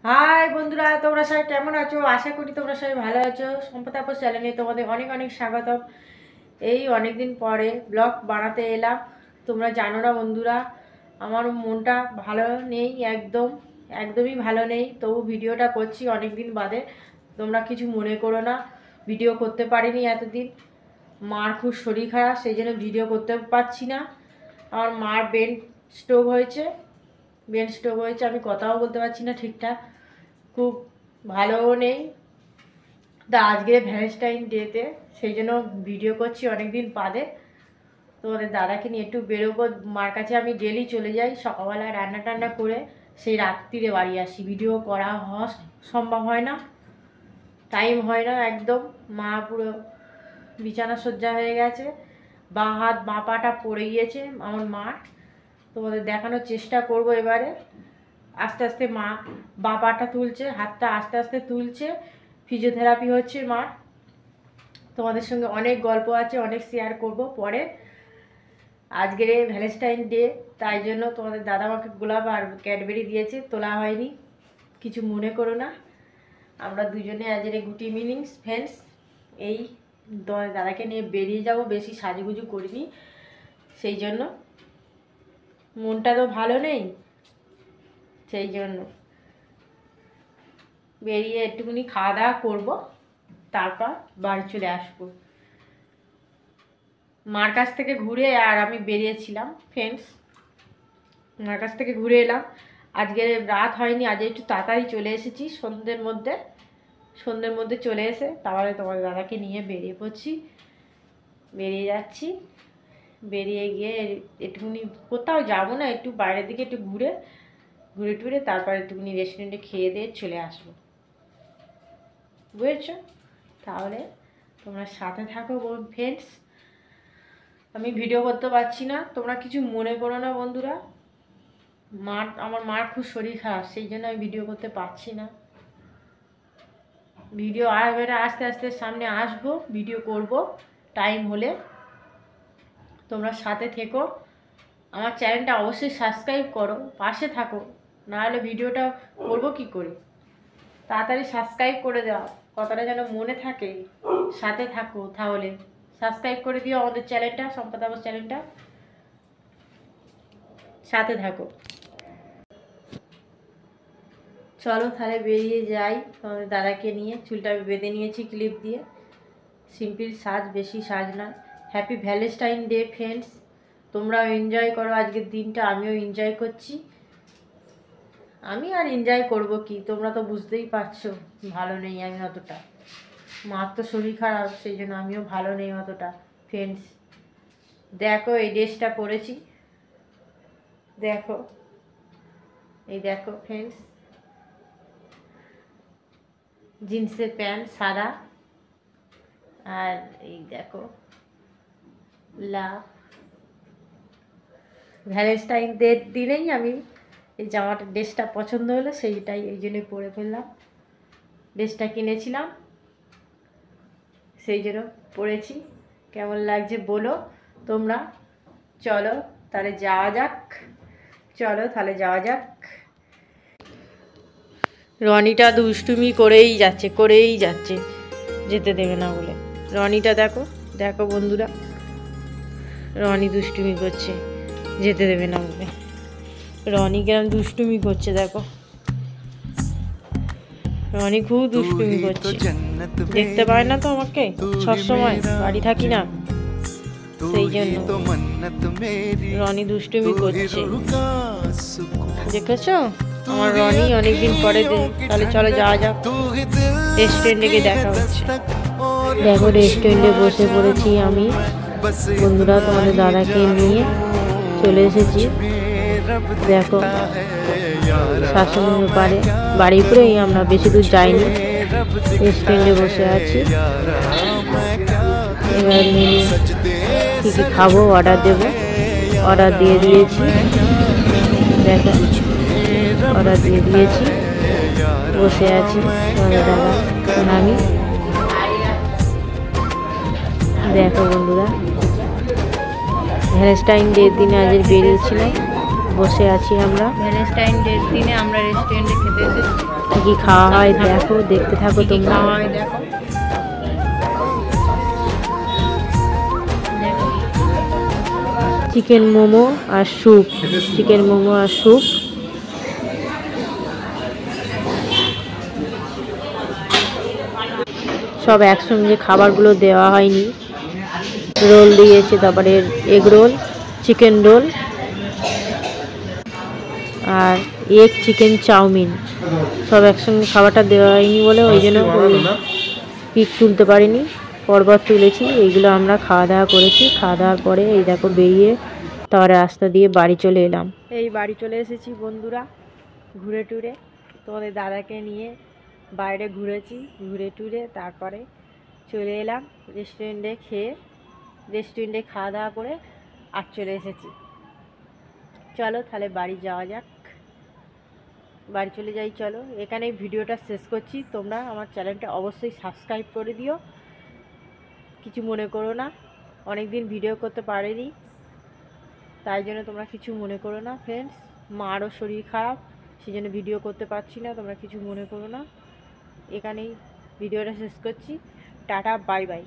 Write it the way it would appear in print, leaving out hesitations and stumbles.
High বন্ধুরা, তোমরা সবাই কেমন আছো? আশা করি তোমরা সবাই ভালো আছো। সম্পদ তাপস চ্যানেলে তোমাদের অনেক অনেক স্বাগতম। এই অনেকদিন পরে ব্লগ বানাতে এলাম। তোমরা জানো না বন্ধুরা, আমার মনটা ভালো নেই, একদমই ভালো নেই। তবু ভিডিওটা করছি অনেক দিন বাদে, তোমরা কিছু মনে করো না। ভিডিও করতে পারিনি এতদিন, মার খুব শরীর খারাপ, সেই জন্য ভিডিও করতে পারছি না। আমার মার ব্রেন স্ট্রোক হয়েছে, আমি কথাও বলতে পারছি না ঠিকঠাক, খুব ভালোও নেই। তা আজকে ভ্যালেন্টাইন ডেতে সেই জন্য ভিডিও করছি অনেক দিন বাদে। তোমাদের দাদাকে নিয়ে একটু বেরোবো। মার কাছে আমি ডেলি চলে যাই, সকালবেলায় রান্না টান্না করে সেই রাত্রিরে বাড়ি আসি। ভিডিও করা সম্ভব হয় না, টাইম হয় না একদম। মা পুরো বিছানা সজ্জা হয়ে গেছে, বাঁ হাত বাঁ পাটা পড়ে গিয়েছে আমার মার। তোমাদের দেখানোর চেষ্টা করব এবারে। আস্তে আস্তে মা বাঁ পাটা তুলছে, হাতটা আস্তে আস্তে তুলছে, ফিজিওথেরাপি হচ্ছে মার। তোমাদের সঙ্গে অনেক গল্প আছে, অনেক শেয়ার করব পরে। আজকের ভ্যালেন্টাইন ডে, তাই জন্য তোমাদের দাদা আমাকে গোলাপ আর ক্যাডবেরি দিয়েছে, তোলা হয়নি, কিছু মনে করো না। আমরা দুজনে আজকের গুটি মিনিংস ফ্রেন্ডস, এই দাদাকে নিয়ে বেরিয়ে যাব। বেশি সাজুগুজু করিনি, সেই জন্য মনটা তো ভালো নেই, সেই জন্য বেরিয়ে একটুখানি খাওয়া দাওয়া করবো, তারপর বাড়ি চলে আসবো। মার কাছ থেকে ঘুরে আর আমি বেরিয়েছিলাম ফ্রেন্ডস, মার কাছ থেকে ঘুরে এলাম। আজকে রাত হয়নি, আজ একটু তাড়াতাড়ি চলে এসেছি। সন্ধ্যের মধ্যে চলে এসে তারপরে তোমার দাদাকে নিয়ে বেরিয়ে যাচ্ছি। বেরিয়ে গিয়ে একটুখানি কোথাও যাবো না, একটু বাইরের দিকে একটু ঘুরে টুরে তারপর একটুখানি রেস্টুরেন্টে খেয়ে দিয়ে চলে আসবো, বুঝেছো? তাহলে তোমরা সাথে থাকো ফ্রেন্ডস। আমি ভিডিও করতে পারছি না, তোমরা কিছু মনে করো না বন্ধুরা। আমার মার খুব শরীর খারাপ, সেই জন্য আমি ভিডিও করতে পারছি না। ভিডিও এবারে আস্তে আস্তে সামনে আসবো, ভিডিও করব টাইম হলে। তোমরা সাথে থেকো, আমার চ্যানেলটা অবশ্যই সাবস্ক্রাইব করো, পাশে থাকো, নাহলে ভিডিওটা করবো কী করে। তাড়াতাড়ি সাবস্ক্রাইব করে দাও, কথাটা যেন মনে থাকে। সাথে থাকো, তাহলে সাবস্ক্রাইব করে দিও আমাদের চ্যানেলটা, সম্পদ তাপস চ্যানেলটা, সাথে থাকো। চলো তাহলে বেরিয়ে যাই তোমাদের দাদাকে নিয়ে। চুলটা বেঁধে নিয়েছি ক্লিপ দিয়ে, সিম্পল সাজ, বেশি সাজ না। হ্যাপি ভ্যালেন্টাইন ডে ফ্রেন্ডস, তোমরাও এনজয় করো আজকের দিনটা, আমিও এনজয় করছি। আমি আর এনজয় করব কি, তোমরা তো বুঝতেই পারছো ভালো নেই আমি অতটা। মার তো শরীর খারাপ, সেই জন্য আমিও ভালো নেই অতটা ফ্রেন্ডস। দেখো এই ড্রেসটা পরেছি, দেখো এই দেখো ফ্রেন্ডস, জিন্সের প্যান্ট সাদা, আর এই দেখো ভ্যালেন্টাইন ডের দিনেই আমি এই ড্রেসটা পছন্দ হলো, সেইটাই এই জন্যই পরে ফেললাম। ড্রেসটা কিনেছিলাম, সেই জন্য পরেছি। কেমন লাগছে বলো তোমরা। চলো তাহলে যাওয়া যাক। রনিটা দুষ্টুমি করেই যাচ্ছে, যেতে দেবে না বলে। রনিটা দেখো বন্ধুরা, রনি দুষ্টুমি করছে, যেতে দেবে না বলে। রনি কেমন দুষ্টুমি করছে দেখো, রনি খুব দুষ্টুমি করছে, দেখতে পায় না তো আমাকে, সবসময় বাড়ি থাকি না, সেই জন্য রনি দুষ্টুমি করছে। দেখেছো আমার রনি অনেকদিন পরে। তাহলে চলো যাওয়া যাক, রেস্টুরেন্টে গিয়ে দেখা হচ্ছে। দেখো রেস্টুরেন্টে বসে পড়েছি আমি বন্ধুরা, তোমাদের দাদাকে নিয়ে চলে এসেছি। দেখো শাশুড়ির পারে বাড়ি পরেই, আমরা বেশি দূর যাইনি, রেস্টুরেন্টে বসে আছি। এবার মেনু কী কী খাবো অর্ডার দেবো, অর্ডার দিয়ে দিয়েছি। দেখো অর্ডার দিয়ে দিয়েছি, বসে আছি তোমাদের দাদা আমি। দেখো বন্ধুরা, ভ্যালেন্টাইন ডের দিনে আজ বেরিয়েছিলাম, বসে আছি আমরা। ভ্যালেন্টাইন ডের দিনে আমরা রেস্টুরেন্টে খেতে এসেছি। কি কি খাওয়া হয় দেখো, দেখতে থাকো কি কি তোমরা। খাওয়া হয় দেখো। চিকেন মোমো আর স্যুপ, চিকেন মোমো আর স্যুপ। সব একসঙ্গে খাবারগুলো দেওয়া হয়নি। রোল দিয়েছে, তারপরে এগ রোল, চিকেন রোল আর এগ চিকেন চাউমিন। সব একসঙ্গে খাবারটা দেওয়া হয়নি বলে ওই জন্য পিক তুলতে পারিনি, পরপর তুলেছি। এইগুলো আমরা খাওয়া দাওয়া করেছি। খাওয়া দাওয়ার পরে এই দেখো বেরিয়ে তার রাস্তা দিয়ে বাড়ি চলে এলাম। এই বাড়ি চলে এসেছি বন্ধুরা, ঘুরে টুরে তোমাদের দাদাকে নিয়ে বাইরে ঘুরেছি, ঘুরে টুরে তারপরে চলে এলাম রেস্টুরেন্টে খাওয়া দাওয়া করে আর চলে এসেছি। চলো তাহলে বাড়ি যাওয়া যাক, বাড়ি চলে যাই। চলো এখানেই ভিডিওটা শেষ করছি। তোমরা আমার চ্যানেলটা অবশ্যই সাবস্ক্রাইব করে দিও, কিছু মনে করো না। অনেক দিন ভিডিও করতে পারিনি, তাই জন্য তোমরা কিছু মনে করো না ফ্রেন্ডস। মারও শরীর খারাপ, সেই জন্য ভিডিও করতে পারছি না, তোমরা কিছু মনে করো না। এখানেই ভিডিওটা শেষ করছি। Tata, bye bye.